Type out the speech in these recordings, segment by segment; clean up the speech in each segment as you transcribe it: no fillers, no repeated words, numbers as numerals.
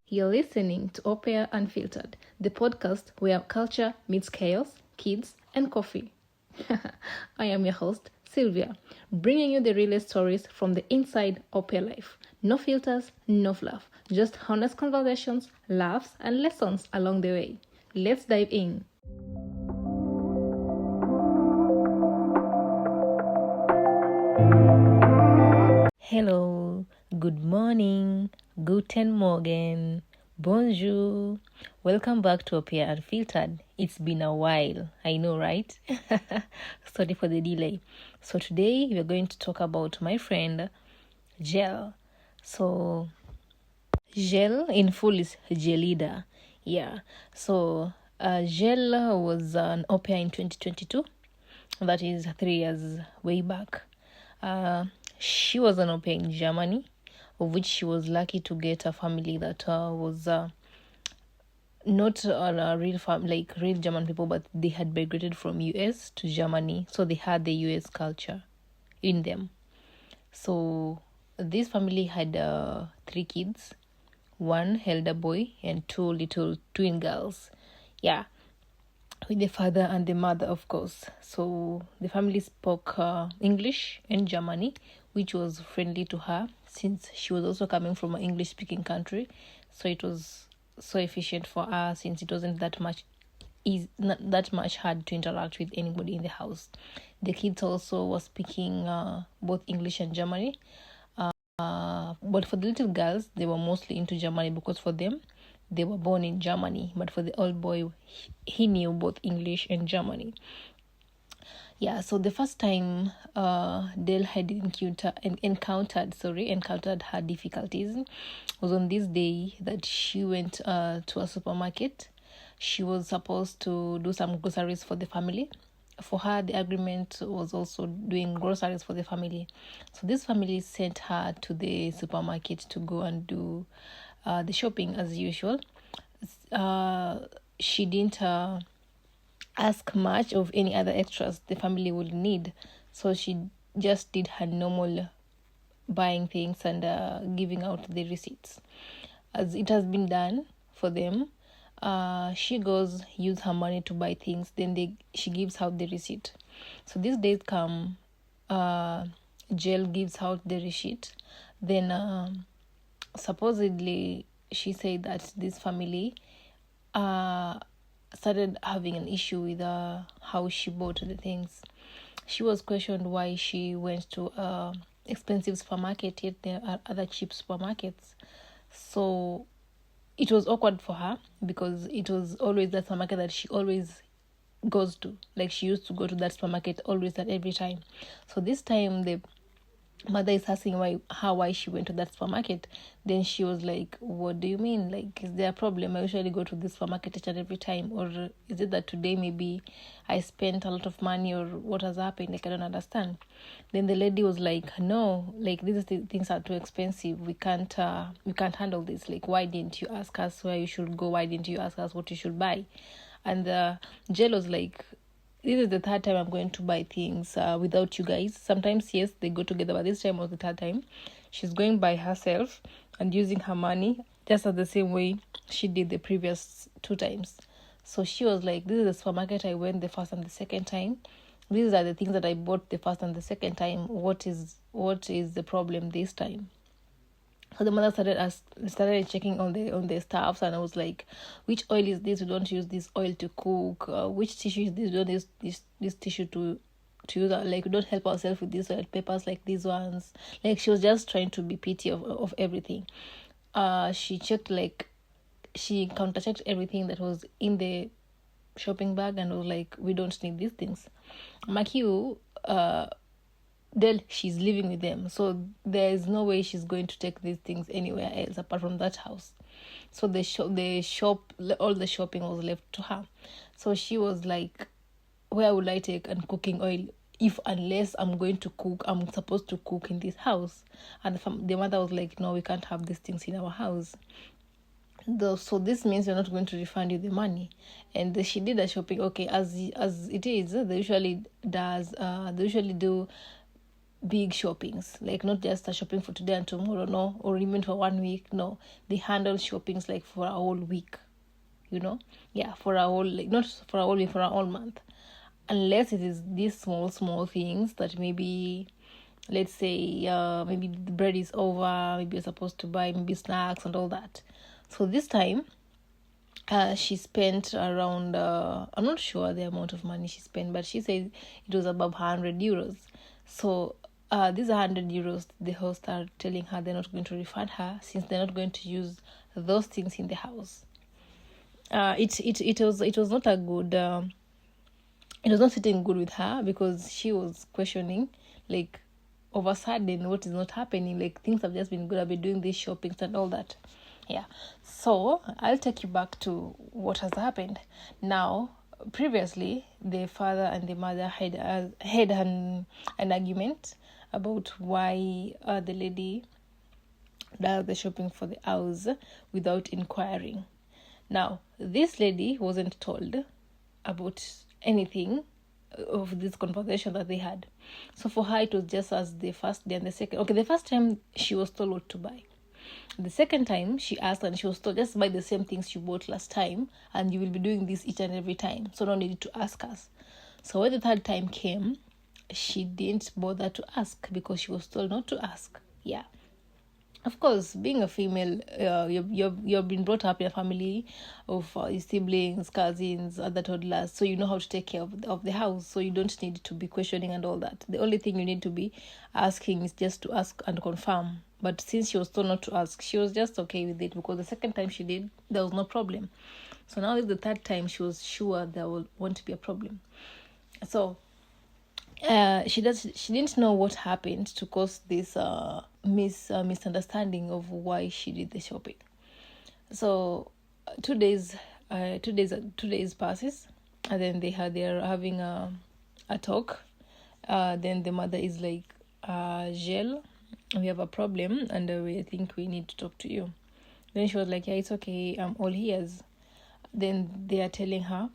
You're listening to Au Pair Unfiltered, the podcast where culture meets chaos, kids, and coffee. I am your host, Sylvia, bringing you the realest stories from the inside Au Pair life. No filters, no fluff, just honest conversations, laughs, and lessons along the way. Let's dive in. Hello, good morning, guten morgen, bonjour. Welcome back to Au Pair Unfiltered. It's been a while, I know, right? Sorry for the delay. So today we're going to talk about my friend Gel. So Gel in full is Gelida. Yeah. So Gel was an au pair in 2022. That is 3 years way back. She was an au pair in Germany, of which she was lucky to get a family that was not a real like real German people, but they had migrated from US to Germany, so they had the US culture in them. So this family had 3 kids, 1 elder boy and 2 little twin girls. Yeah, with the father and the mother, of course. So the family spoke English and Germany, which was friendly to her since she was also coming from an English speaking country. So it was so efficient for her since it wasn't that much not that much hard to interact with anybody in the house. The kids also were speaking both English and Germany. But for the little girls, they were mostly into Germany because for them, they were born in Germany. But for the old boy, he knew both English and Germany. Yeah, so the first time Dale had encountered her difficulties was on this day that she went to a supermarket. She was supposed to do some groceries for the family. For her, the agreement was also doing groceries for the family. So this family sent her to the supermarket to go and do the shopping as usual. She didn't ask much of any other extras the family would need. So she just did her normal buying things and giving out the receipts. As it has been done for them, she goes use her money to buy things, then she gives out the receipt. So these days come, Jill gives out the receipt. Then supposedly she said that this family started having an issue with how she bought the things. She was questioned why she went to expensive supermarket, yet there are other cheap supermarkets. So it was awkward for her because it was always that supermarket that she always goes to. Like she used to go to that supermarket always at every time. So this time the mother is asking why she went to that supermarket. Then she was like, what do you mean? Like, is there a problem? I usually go to this supermarket each and every time. Or is it that today maybe I spent a lot of money, or what has happened? Like, I don't understand. Then the lady was like, no, like these things are too expensive. We can't handle this. Like, why didn't you ask us where you should go? Why didn't you ask us what you should buy? And Jill was like, this is the 3rd time I'm going to buy things without you guys. Sometimes, yes, they go together, but this time was the 3rd time. She's going by herself and using her money just as the same way she did the previous 2 times. So she was like, this is the supermarket I went the 1st and the 2nd time. These are the things that I bought the 1st and the 2nd time. What is the problem this time? So the mother started checking on the stuffs, and I was like, which oil is this? We don't use this oil to cook. Which tissue is this? We don't use this tissue to use. Like, we don't help ourselves with these papers like these ones. Like, she was just trying to be pity of everything. She counter checked everything that was in the shopping bag and was like, we don't need these things. Makiu, Del, she's living with them, so there is no way she's going to take these things anywhere else apart from that house. So all the shopping was left to her. So she was like, where would I take and cooking oil unless I'm going to cook? I'm supposed to cook in this house. And the mother was like, no, we can't have these things in our house. So this means we're not going to refund you the money. And she did the shopping. Okay, as it is, they usually do big shoppings, like not just a shopping for today and tomorrow, no, or even for 1 week, no. They handle shoppings like for a whole week, for a whole, like not for a whole week, for a whole month, unless it is these small things that maybe, let's say, maybe the bread is over, maybe you're supposed to buy maybe snacks and all that. So this time, she spent around, I'm not sure the amount of money she spent, but she said it was above 100 euros. So these 100 euros, the hosts are telling her they're not going to refund her, since they're not going to use those things in the house. It was not a good, it was not sitting good with her, because she was questioning, like, of a sudden, what is not happening? Like, things have just been good, I've been doing these shoppings and all that. Yeah, so I'll take you back to what has happened. Now, previously, the father and the mother had an argument about why the lady does the shopping for the house without inquiring. Now, this lady wasn't told about anything of this conversation that they had. So for her, it was just as the first day and the second. Okay, the first time she was told what to buy. The second time she asked and she was told, just buy the same things you bought last time and you will be doing this each and every time, so no need to ask us. So when the third time came, she didn't bother to ask because she was told not to ask. Yeah, of course, being a female, you've been brought up in a family of siblings, cousins, other toddlers, so you know how to take care of the house, so you don't need to be questioning and all that. The only thing you need to be asking is just to ask and confirm. But since she was told not to ask, she was just okay with it, because the second time she did, there was no problem. So now the third time, she was sure there won't be a problem. So she didn't know what happened to cause this misunderstanding of why she did the shopping. So 2 days passes, and then they're having a talk. Then the mother is like, Gel, we have a problem and we think we need to talk to you. Then she was like, yeah, it's okay, I'm all ears. Then they are telling her,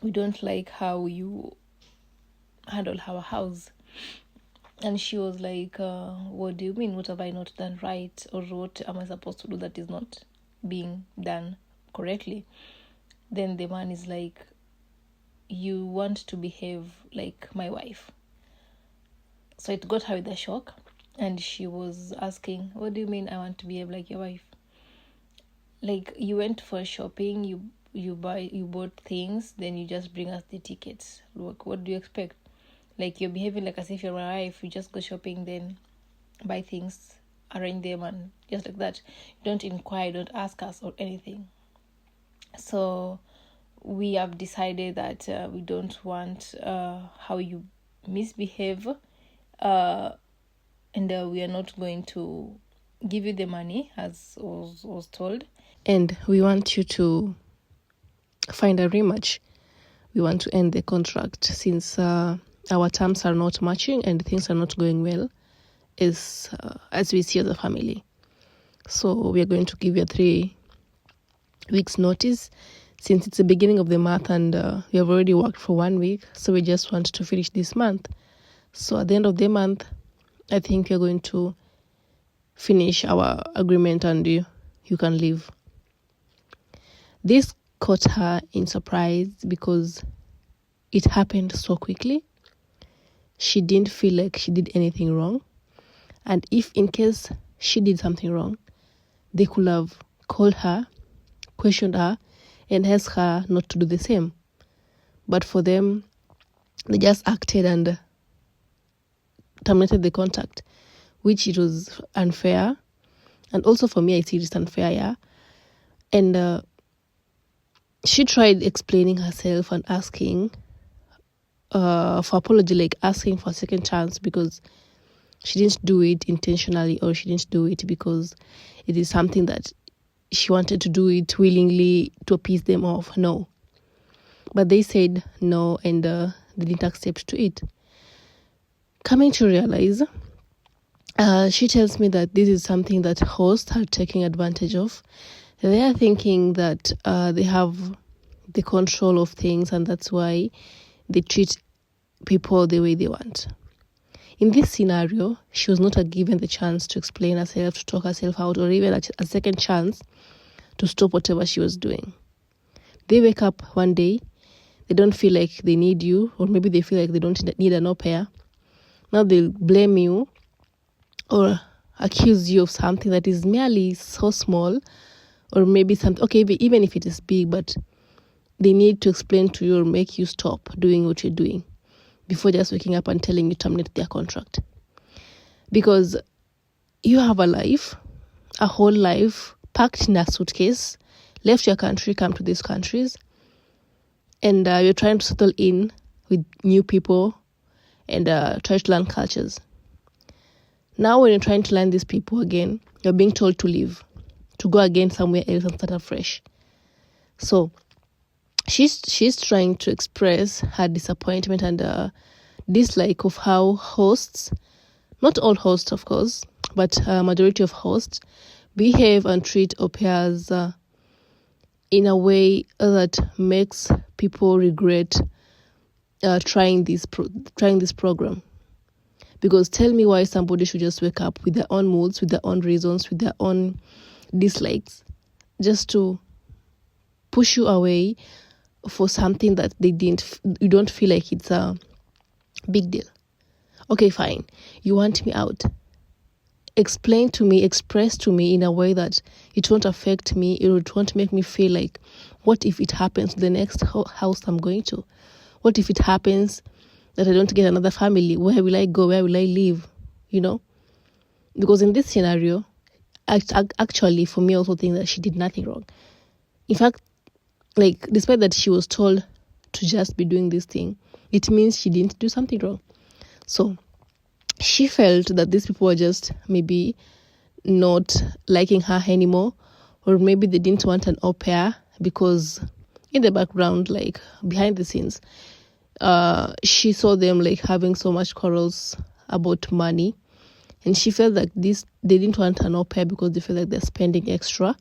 we don't like how you handle our house. And she was like, what do you mean? What have I not done right? Or what am I supposed to do that is not being done correctly? Then the man is like, you want to behave like my wife. So it got her with a shock, and she was asking, what do you mean I want to behave like your wife? Like, you went for shopping, you bought things, then you just bring us the tickets. Look, what do you expect? Like, you're behaving like as if you're my wife. You just go shopping, then buy things, arrange them, and just like that. You don't inquire, don't ask us or anything. So we have decided that we don't want how you misbehave, and we are not going to give you the money as was told. And we want you to find a rematch. We want to end the contract, since our terms are not matching and things are not going well as we see as a family. So we are going to give you a 3 weeks notice, since it's the beginning of the month and we have already worked for 1 week. So we just want to finish this month. So at the end of the month, I think we're going to finish our agreement and you can leave. This caught her in surprise because it happened so quickly. She didn't feel like she did anything wrong. And if in case she did something wrong, they could have called her, questioned her, and asked her not to do the same. But for them, they just acted and terminated the contact, which it was unfair. And also for me, I see it's unfair, yeah. And she tried explaining herself and asking for apology, like asking for a second chance, because she didn't do it intentionally, or she didn't do it because it is something that she wanted to do it willingly to appease them off. No. But they said no, and they didn't accept to it. Coming to realize, she tells me that this is something that hosts are taking advantage of. They are thinking that they have the control of things, and that's why they treat people the way they want. In this scenario, she was not given the chance to explain herself, to talk herself out, or even a second chance to stop whatever she was doing. They wake up one day, they don't feel like they need you, or maybe they feel like they don't need an au pair. Now they'll blame you or accuse you of something that is merely so small, or maybe something, okay, even if it is big, but they need to explain to you or make you stop doing what you're doing before just waking up and telling you to terminate their contract. Because you have a life, a whole life, packed in a suitcase, left your country, come to these countries, and you're trying to settle in with new people and try to learn cultures. Now when you're trying to learn these people again, you're being told to leave, to go again somewhere else and start afresh. So she's trying to express her disappointment and dislike of how hosts, not all hosts of course, but majority of hosts behave and treat au pairs in a way that makes people regret trying this program. Because tell me why somebody should just wake up with their own moods, with their own reasons, with their own dislikes, just to push you away for something that you don't feel like it's a big deal. Okay, fine. You want me out. Explain to me, express to me in a way that it won't affect me, it won't make me feel like, what if it happens to the next house I'm going to? What if it happens that I don't get another family? Where will I go? Where will I live? You know? Because in this scenario, actually, for me, I also think that she did nothing wrong. In fact, like, despite that she was told to just be doing this thing, it means she didn't do something wrong. So she felt that these people were just maybe not liking her anymore, or maybe they didn't want an au pair because in the background, like behind the scenes, she saw them like having so much quarrels about money, and she felt like they didn't want an au pair because they feel like they're spending extra.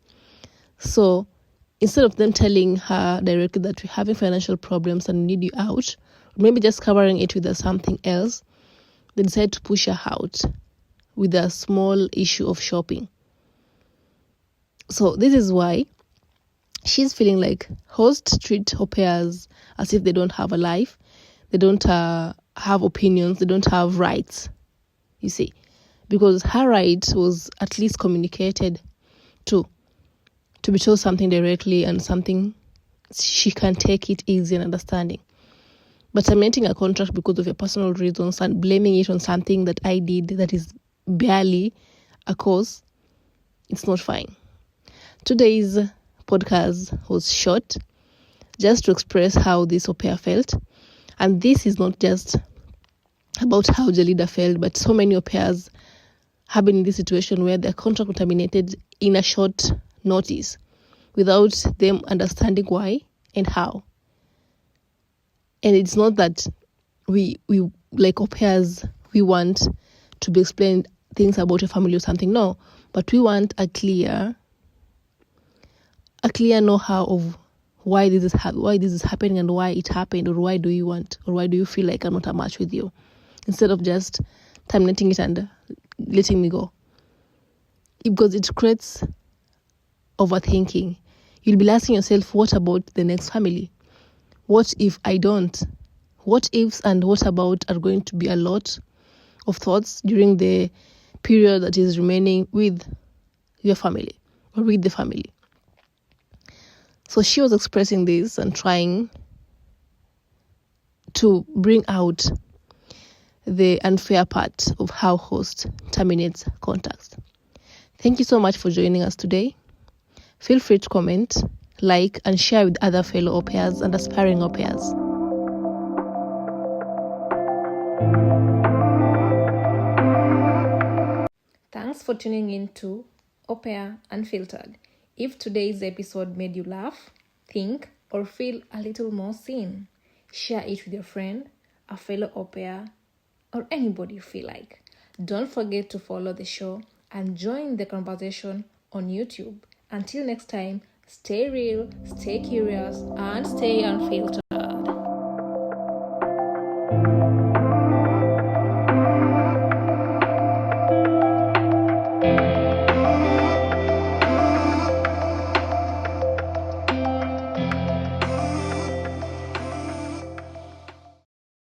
So instead of them telling her directly that we're having financial problems and need you out, or maybe just covering it with something else, they decided to push her out with a small issue of shopping. So this is why she's feeling like hosts treat au pairs as if they don't have a life, they don't have opinions, they don't have rights, you see. Because her right was at least communicated to be told something directly and something she can take it easy and understanding. But terminating a contract because of your personal reasons and blaming it on something that I did that is barely a cause, it's not fine. Today's podcast was short just to express how this au pair felt. And this is not just about how Jalida felt, but so many au pairs have been in this situation where their contract was terminated in a short notice without them understanding why and how. And it's not that we like au pairs, we want to be explained things about your family or something. No, but we want a clear know-how of why this is happening and why it happened, or why do you feel like I'm not a match with you, instead of just terminating it and letting me go. Because it creates overthinking. You'll be asking yourself, what about the next family? What if I don't? What ifs and what about are going to be a lot of thoughts during the period that is remaining with your family or with the family. So she was expressing this and trying to bring out the unfair part of how host terminates contacts. Thank you so much for joining us today. Feel free to comment, like, and share with other fellow au pairs and aspiring au pairs. Thanks for tuning in to Au Pair Unfiltered. If today's episode made you laugh, think, or feel a little more seen, share it with your friend, a fellow au pair, or anybody you feel like. Don't forget to follow the show and join the conversation on YouTube. Until next time, stay real, stay curious, and stay unfiltered.